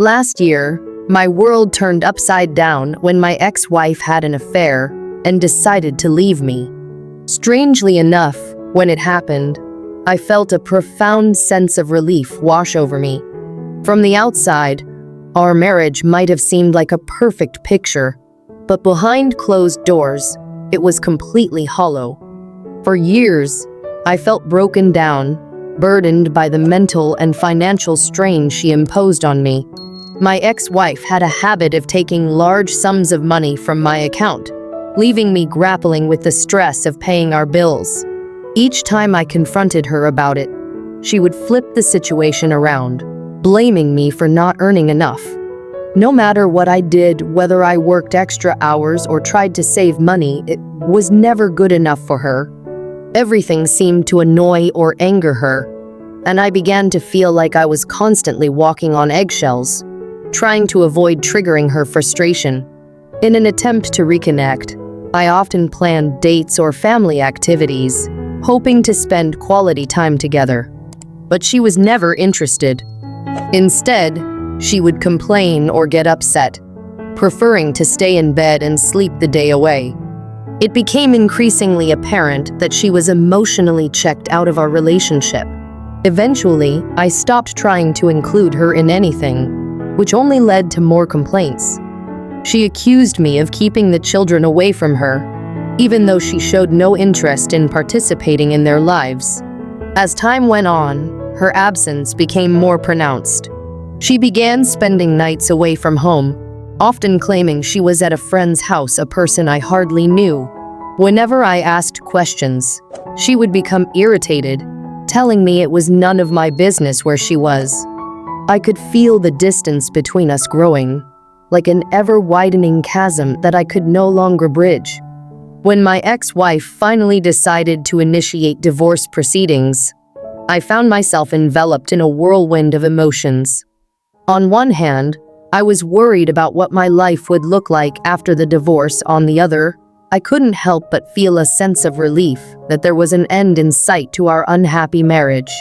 Last year, my world turned upside down when my ex-wife had an affair and decided to leave me. Strangely enough, when it happened, I felt a profound sense of relief wash over me. From the outside, our marriage might have seemed like a perfect picture, but behind closed doors, it was completely hollow. For years, I felt broken down, burdened by the mental and financial strain she imposed on me. My ex-wife had a habit of taking large sums of money from my account, leaving me grappling with the stress of paying our bills. Each time I confronted her about it, she would flip the situation around, blaming me for not earning enough. No matter what I did, whether I worked extra hours or tried to save money, it was never good enough for her. Everything seemed to annoy or anger her, and I began to feel like I was constantly walking on eggshells, trying to avoid triggering her frustration. In an attempt to reconnect, I often planned dates or family activities, hoping to spend quality time together. But she was never interested. Instead, she would complain or get upset, preferring to stay in bed and sleep the day away. It became increasingly apparent that she was emotionally checked out of our relationship. Eventually, I stopped trying to include her in anything, which only led to more complaints. She accused me of keeping the children away from her, even though she showed no interest in participating in their lives. As time went on, her absence became more pronounced. She began spending nights away from home, often claiming she was at a friend's house, a person I hardly knew. Whenever I asked questions, she would become irritated, telling me it was none of my business where she was. I could feel the distance between us growing, like an ever-widening chasm that I could no longer bridge. When my ex-wife finally decided to initiate divorce proceedings, I found myself enveloped in a whirlwind of emotions. On one hand, I was worried about what my life would look like after the divorce. On the other, I couldn't help but feel a sense of relief that there was an end in sight to our unhappy marriage.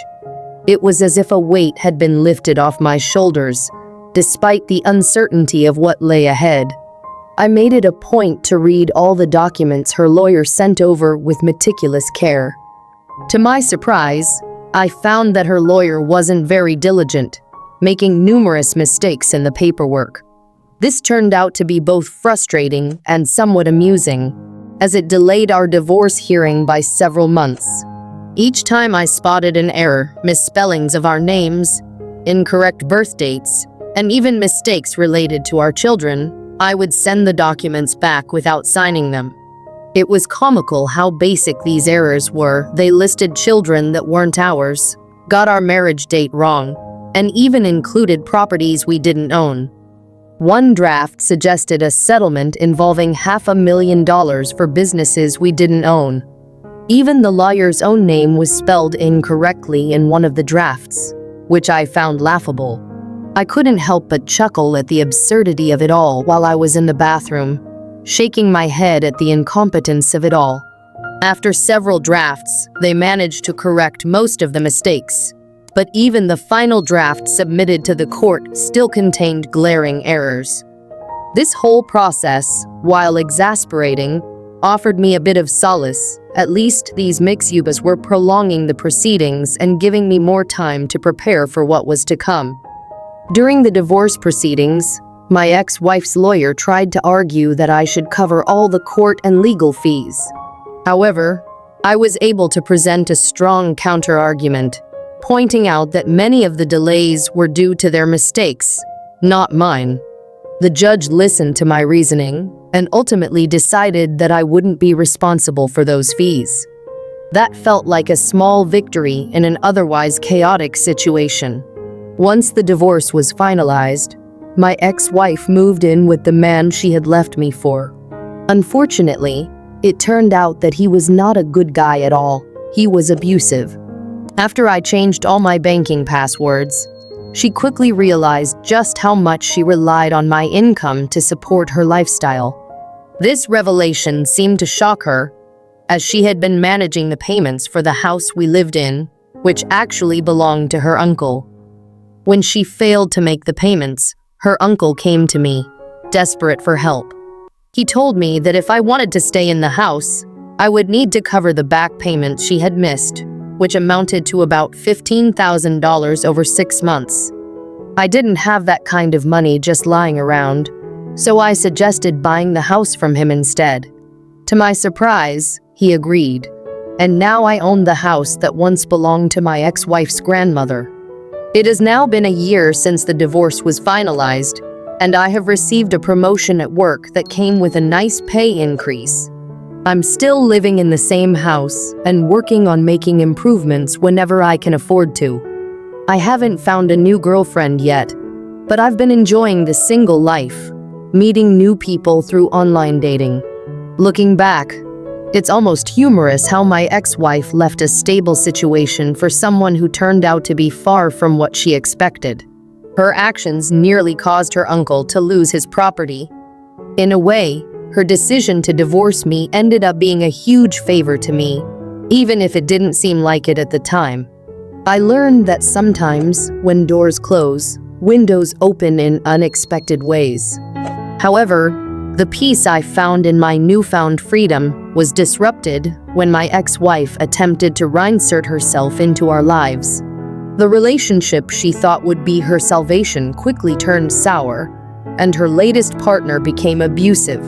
It was as if a weight had been lifted off my shoulders, despite the uncertainty of what lay ahead. I made it a point to read all the documents her lawyer sent over with meticulous care. To my surprise, I found that her lawyer wasn't very diligent, making numerous mistakes in the paperwork. This turned out to be both frustrating and somewhat amusing, as it delayed our divorce hearing by several months. Each time I spotted an error, misspellings of our names, incorrect birth dates, and even mistakes related to our children, I would send the documents back without signing them. It was comical how basic these errors were. They listed children that weren't ours, got our marriage date wrong, and even included properties we didn't own. One draft suggested a settlement involving $500,000 for businesses we didn't own. Even the lawyer's own name was spelled incorrectly in one of the drafts, which I found laughable. I couldn't help but chuckle at the absurdity of it all while I was in the bathroom, shaking my head at the incompetence of it all. After several drafts, they managed to correct most of the mistakes, but even the final draft submitted to the court still contained glaring errors. This whole process, while exasperating, offered me a bit of solace. At least these mixubas were prolonging the proceedings and giving me more time to prepare for what was to come. During the divorce proceedings, my ex-wife's lawyer tried to argue that I should cover all the court and legal fees. However, I was able to present a strong counter-argument, pointing out that many of the delays were due to their mistakes, not mine. The judge listened to my reasoning and ultimately decided that I wouldn't be responsible for those fees. That felt like a small victory in an otherwise chaotic situation. Once the divorce was finalized, my ex-wife moved in with the man she had left me for. Unfortunately, it turned out that he was not a good guy at all. He was abusive. After I changed all my banking passwords, she quickly realized just how much she relied on my income to support her lifestyle. This revelation seemed to shock her, as she had been managing the payments for the house we lived in, which actually belonged to her uncle. When she failed to make the payments, her uncle came to me, desperate for help. He told me that if I wanted to stay in the house, I would need to cover the back payments she had missed, which amounted to about $15,000 over 6 months. I didn't have that kind of money just lying around, so I suggested buying the house from him instead. To my surprise, he agreed, and now I own the house that once belonged to my ex-wife's grandmother. It has now been a year since the divorce was finalized, and I have received a promotion at work that came with a nice pay increase. I'm still living in the same house and working on making improvements whenever I can afford to. I haven't found a new girlfriend yet, but I've been enjoying the single life, meeting new people through online dating. Looking back, it's almost humorous how my ex-wife left a stable situation for someone who turned out to be far from what she expected. Her actions nearly caused her uncle to lose his property. In a way, her decision to divorce me ended up being a huge favor to me, even if it didn't seem like it at the time. I learned that sometimes, when doors close, windows open in unexpected ways. However, the peace I found in my newfound freedom was disrupted when my ex-wife attempted to reinsert herself into our lives. The relationship she thought would be her salvation quickly turned sour, and her latest partner became abusive.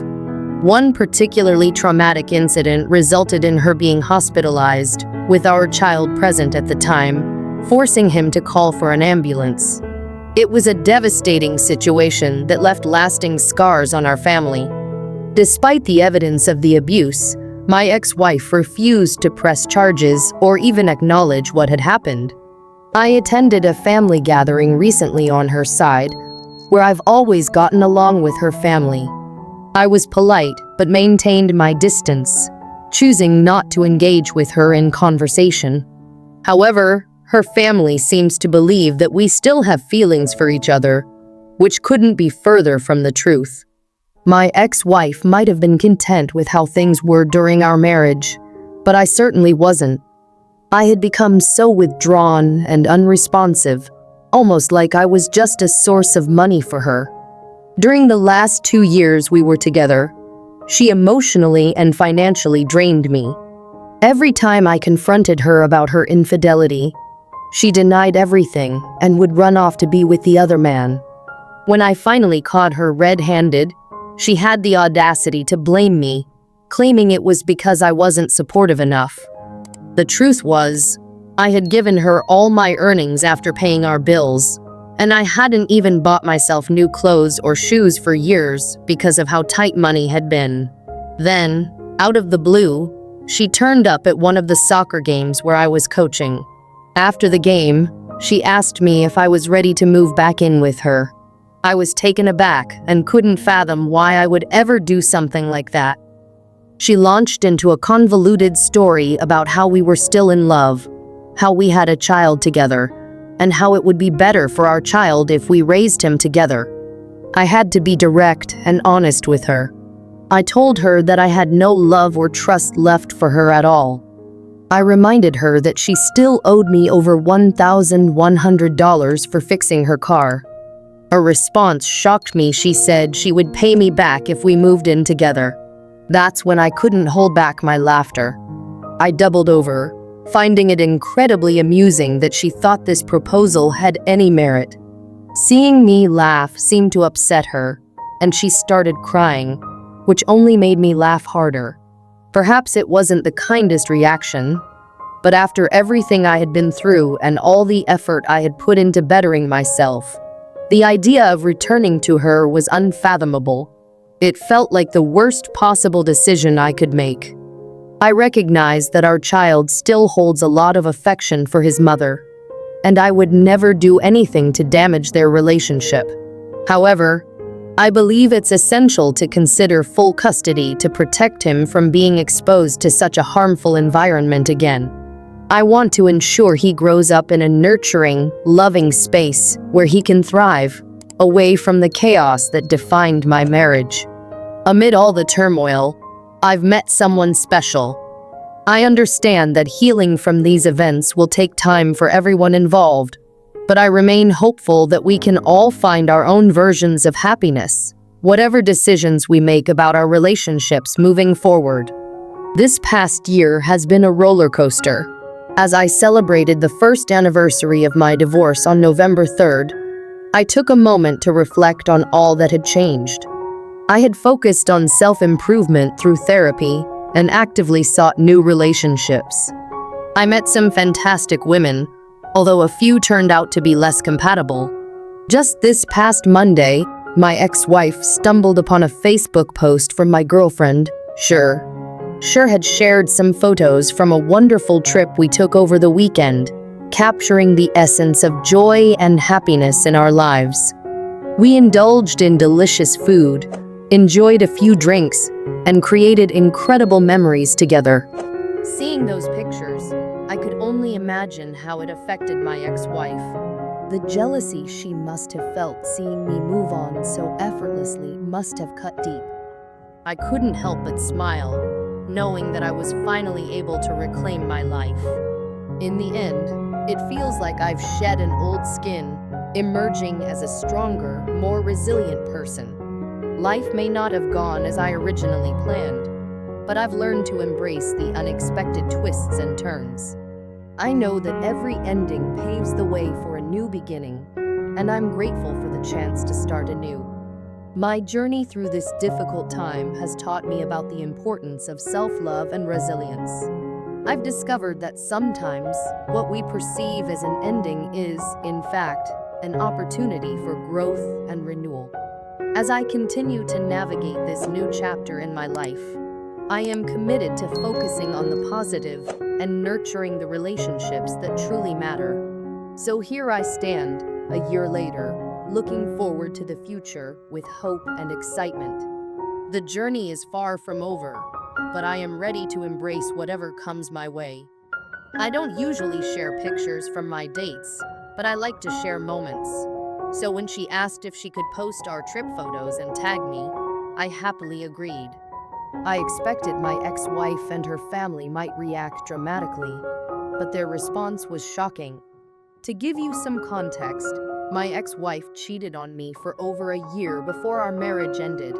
One particularly traumatic incident resulted in her being hospitalized, with our child present at the time, forcing him to call for an ambulance. It was a devastating situation that left lasting scars on our family. Despite the evidence of the abuse, my ex-wife refused to press charges or even acknowledge what had happened. I attended a family gathering recently on her side, where I've always gotten along with her family. I was polite but maintained my distance, choosing not to engage with her in conversation. However, her family seems to believe that we still have feelings for each other, which couldn't be further from the truth. My ex-wife might have been content with how things were during our marriage, but I certainly wasn't. I had become so withdrawn and unresponsive, almost like I was just a source of money for her. During the last 2 years we were together, she emotionally and financially drained me. Every time I confronted her about her infidelity, she denied everything and would run off to be with the other man. When I finally caught her red-handed, she had the audacity to blame me, claiming it was because I wasn't supportive enough. The truth was, I had given her all my earnings after paying our bills, and I hadn't even bought myself new clothes or shoes for years because of how tight money had been. Then, out of the blue, she turned up at one of the soccer games where I was coaching. After the game, she asked me if I was ready to move back in with her. I was taken aback and couldn't fathom why I would ever do something like that. She launched into a convoluted story about how we were still in love, how we had a child together, and how it would be better for our child if we raised him together. I had to be direct and honest with her. I told her that I had no love or trust left for her at all. I reminded her that she still owed me over $1,100 for fixing her car. Her response shocked me. She said she would pay me back if we moved in together. That's when I couldn't hold back my laughter. I doubled over, finding it incredibly amusing that she thought this proposal had any merit. Seeing me laugh seemed to upset her, and she started crying, which only made me laugh harder. Perhaps it wasn't the kindest reaction, but after everything I had been through and all the effort I had put into bettering myself, the idea of returning to her was unfathomable. It felt like the worst possible decision I could make. I recognized that our child still holds a lot of affection for his mother, and I would never do anything to damage their relationship. However, I believe it's essential to consider full custody to protect him from being exposed to such a harmful environment again. I want to ensure he grows up in a nurturing, loving space where he can thrive, away from the chaos that defined my marriage. Amid all the turmoil, I've met someone special. I understand that healing from these events will take time for everyone involved, but I remain hopeful that we can all find our own versions of happiness, whatever decisions we make about our relationships moving forward. This past year has been a roller coaster. As I celebrated the first anniversary of my divorce on November 3rd, I took a moment to reflect on all that had changed. I had focused on self-improvement through therapy and actively sought new relationships. I met some fantastic women, although a few turned out to be less compatible. Just this past Monday, my ex-wife stumbled upon a Facebook post from my girlfriend, Sher. Sher had shared some photos from a wonderful trip we took over the weekend, capturing the essence of joy and happiness in our lives. We indulged in delicious food, enjoyed a few drinks, and created incredible memories together. Seeing those pictures, I could only imagine how it affected my ex-wife. The jealousy she must have felt seeing me move on so effortlessly must have cut deep. I couldn't help but smile, knowing that I was finally able to reclaim my life. In the end, it feels like I've shed an old skin, emerging as a stronger, more resilient person. Life may not have gone as I originally planned, but I've learned to embrace the unexpected twists and turns. I know that every ending paves the way for a new beginning, and I'm grateful for the chance to start anew. My journey through this difficult time has taught me about the importance of self-love and resilience. I've discovered that sometimes what we perceive as an ending is, in fact, an opportunity for growth and renewal. As I continue to navigate this new chapter in my life, I am committed to focusing on the positive and nurturing the relationships that truly matter. So here I stand, a year later, looking forward to the future with hope and excitement. The journey is far from over, but I am ready to embrace whatever comes my way. I don't usually share pictures from my dates, but I like to share moments. So when she asked if she could post our trip photos and tag me, I happily agreed. I expected my ex-wife and her family might react dramatically, but their response was shocking. To give you some context, my ex-wife cheated on me for over a year before our marriage ended.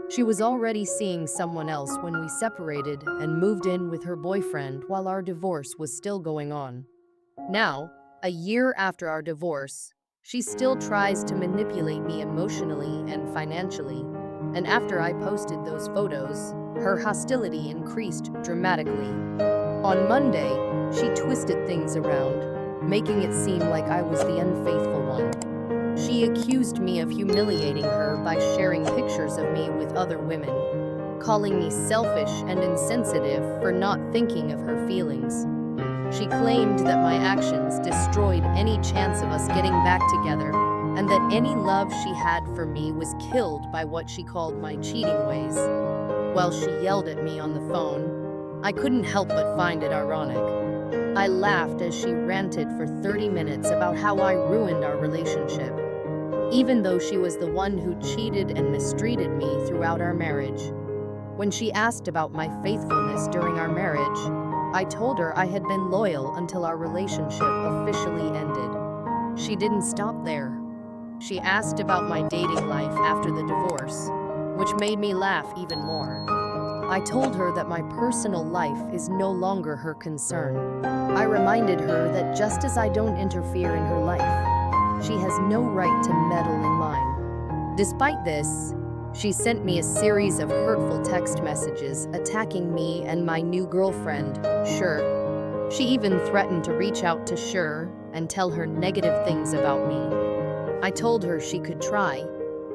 She was already seeing someone else when we separated and moved in with her boyfriend while our divorce was still going on. Now, a year after our divorce, she still tries to manipulate me emotionally and financially, and after I posted those photos, her hostility increased dramatically. On Monday, she twisted things around, making it seem like I was the unfaithful one. She accused me of humiliating her by sharing pictures of me with other women, calling me selfish and insensitive for not thinking of her feelings. She claimed that my actions destroyed any chance of us getting back together, and that any love she had for me was killed by what she called my cheating ways. While she yelled at me on the phone, I couldn't help but find it ironic. I laughed as she ranted for 30 minutes about how I ruined our relationship, even though she was the one who cheated and mistreated me throughout our marriage. When she asked about my faithfulness during our marriage, I told her I had been loyal until our relationship officially ended. She didn't stop there. She asked about my dating life after the divorce, which made me laugh even more. I told her that my personal life is no longer her concern. I reminded her that just as I don't interfere in her life, she has no right to meddle in mine. Despite this, she sent me a series of hurtful text messages attacking me and my new girlfriend, Sher. She even threatened to reach out to Sher and tell her negative things about me. I told her she could try,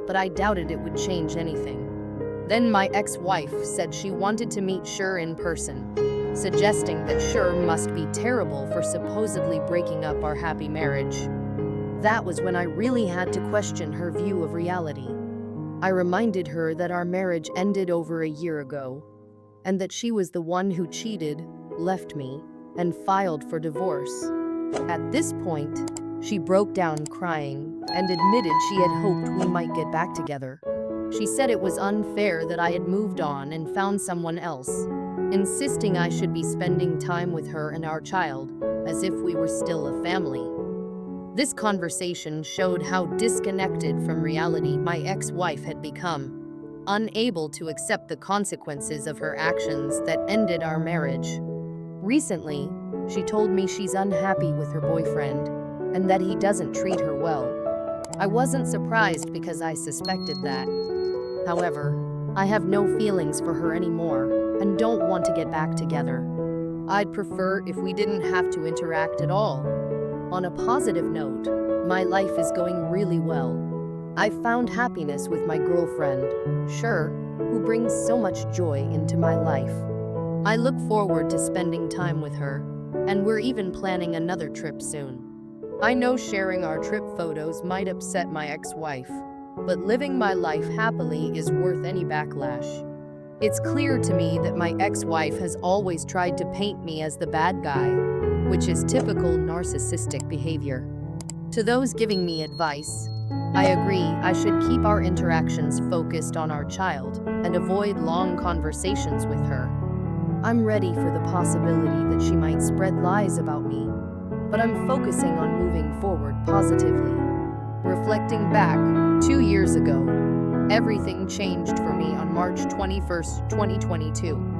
but I doubted it would change anything. Then my ex-wife said she wanted to meet Sher in person, suggesting that Sher must be terrible for supposedly breaking up our happy marriage. That was when I really had to question her view of reality. I reminded her that our marriage ended over a year ago, and that she was the one who cheated, left me, and filed for divorce. At this point, she broke down crying and admitted she had hoped we might get back together. She said it was unfair that I had moved on and found someone else, insisting I should be spending time with her and our child, as if we were still a family. This conversation showed how disconnected from reality my ex-wife had become, unable to accept the consequences of her actions that ended our marriage. Recently, she told me she's unhappy with her boyfriend and that he doesn't treat her well. I wasn't surprised because I suspected that. However, I have no feelings for her anymore and don't want to get back together. I'd prefer if we didn't have to interact at all. On a positive note, my life is going really well. I found happiness with my girlfriend, Sure, who brings so much joy into my life. I look forward to spending time with her, and we're even planning another trip soon. I know sharing our trip photos might upset my ex-wife, but living my life happily is worth any backlash. It's clear to me that my ex-wife has always tried to paint me as the bad guy, which is typical narcissistic behavior. To those giving me advice, I agree I should keep our interactions focused on our child and avoid long conversations with her. I'm ready for the possibility that she might spread lies about me, but I'm focusing on moving forward positively. Reflecting back, 2 years ago, everything changed for me on March 21st, 2022.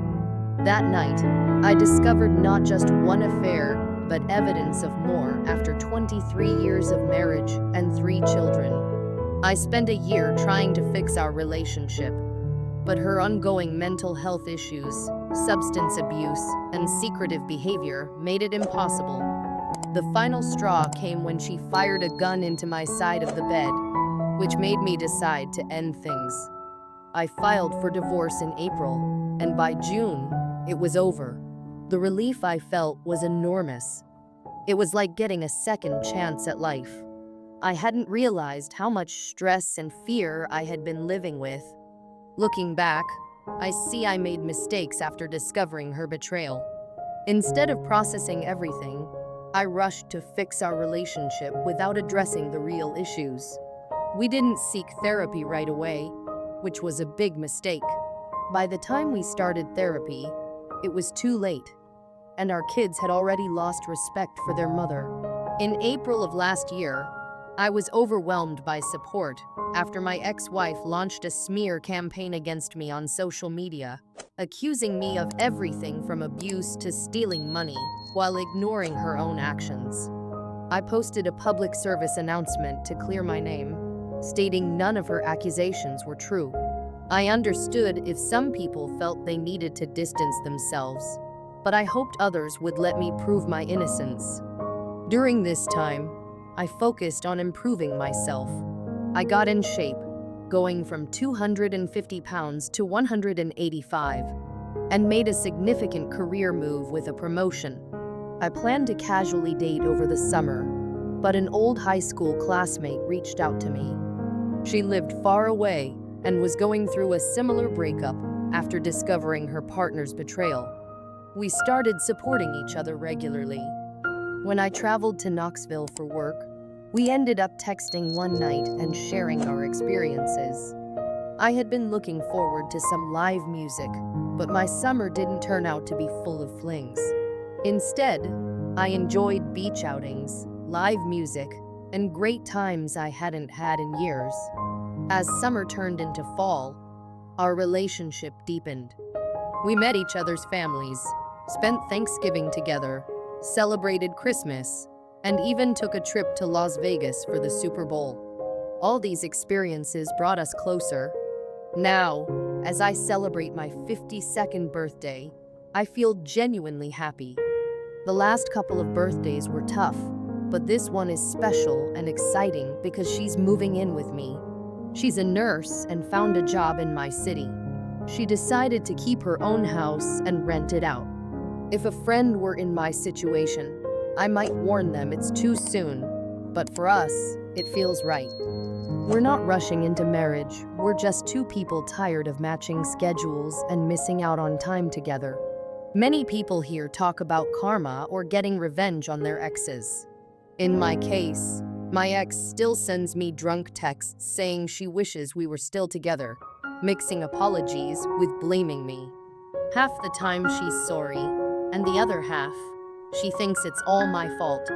That night, I discovered not just one affair, but evidence of more after 23 years of marriage and 3 children. I spent a year trying to fix our relationship, but her ongoing mental health issues, substance abuse, and secretive behavior made it impossible. The final straw came when she fired a gun into my side of the bed, which made me decide to end things. I filed for divorce in April, and by June, it was over. The relief I felt was enormous. It was like getting a second chance at life. I hadn't realized how much stress and fear I had been living with. Looking back, I see I made mistakes after discovering her betrayal. Instead of processing everything, I rushed to fix our relationship without addressing the real issues. We didn't seek therapy right away, which was a big mistake. By the time we started therapy, it was too late, and our kids had already lost respect for their mother. In April of last year, I was overwhelmed by support after my ex-wife launched a smear campaign against me on social media, accusing me of everything from abuse to stealing money while ignoring her own actions. I posted a public service announcement to clear my name, stating none of her accusations were true. I understood if some people felt they needed to distance themselves, but I hoped others would let me prove my innocence. During this time, I focused on improving myself. I got in shape, going from 250 pounds to 185, and made a significant career move with a promotion. I planned to casually date over the summer, but an old high school classmate reached out to me. She lived far away and was going through a similar breakup after discovering her partner's betrayal. We started supporting each other regularly. When I traveled to Knoxville for work, we ended up texting one night and sharing our experiences. I had been looking forward to some live music, but my summer didn't turn out to be full of flings. Instead, I enjoyed beach outings, live music, and great times I hadn't had in years. As summer turned into fall, our relationship deepened. We met each other's families, spent Thanksgiving together, celebrated Christmas, and even took a trip to Las Vegas for the Super Bowl. All these experiences brought us closer. Now, as I celebrate my 52nd birthday, I feel genuinely happy. The last couple of birthdays were tough, but this one is special and exciting because she's moving in with me. She's a nurse and found a job in my city. She decided to keep her own house and rent it out. If a friend were in my situation, I might warn them it's too soon, but for us, it feels right. We're not rushing into marriage, we're just two people tired of matching schedules and missing out on time together. Many people here talk about karma or getting revenge on their exes. In my case, my ex still sends me drunk texts saying she wishes we were still together, mixing apologies with blaming me. Half the time she's sorry, and the other half, she thinks it's all my fault.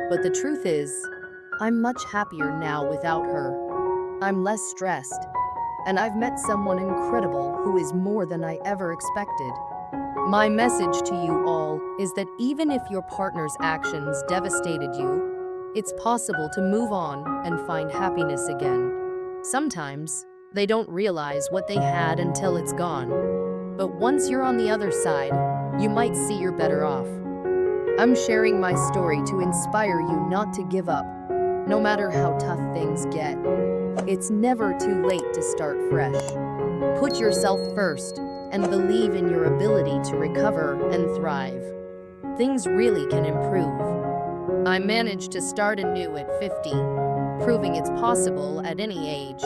But the truth is, I'm much happier now without her. I'm less stressed, and I've met someone incredible who is more than I ever expected. My message to you all is that even if your partner's actions devastated you, it's possible to move on and find happiness again. Sometimes, they don't realize what they had until it's gone. But once you're on the other side, you might see you're better off. I'm sharing my story to inspire you not to give up, no matter how tough things get. It's never too late to start fresh. Put yourself first and believe in your ability to recover and thrive. Things really can improve. I managed to start anew at 50, proving it's possible at any age.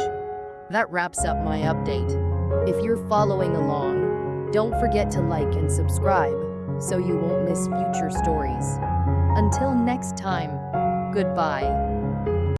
That wraps up my update. If you're following along, don't forget to like and subscribe so you won't miss future stories. Until next time, goodbye.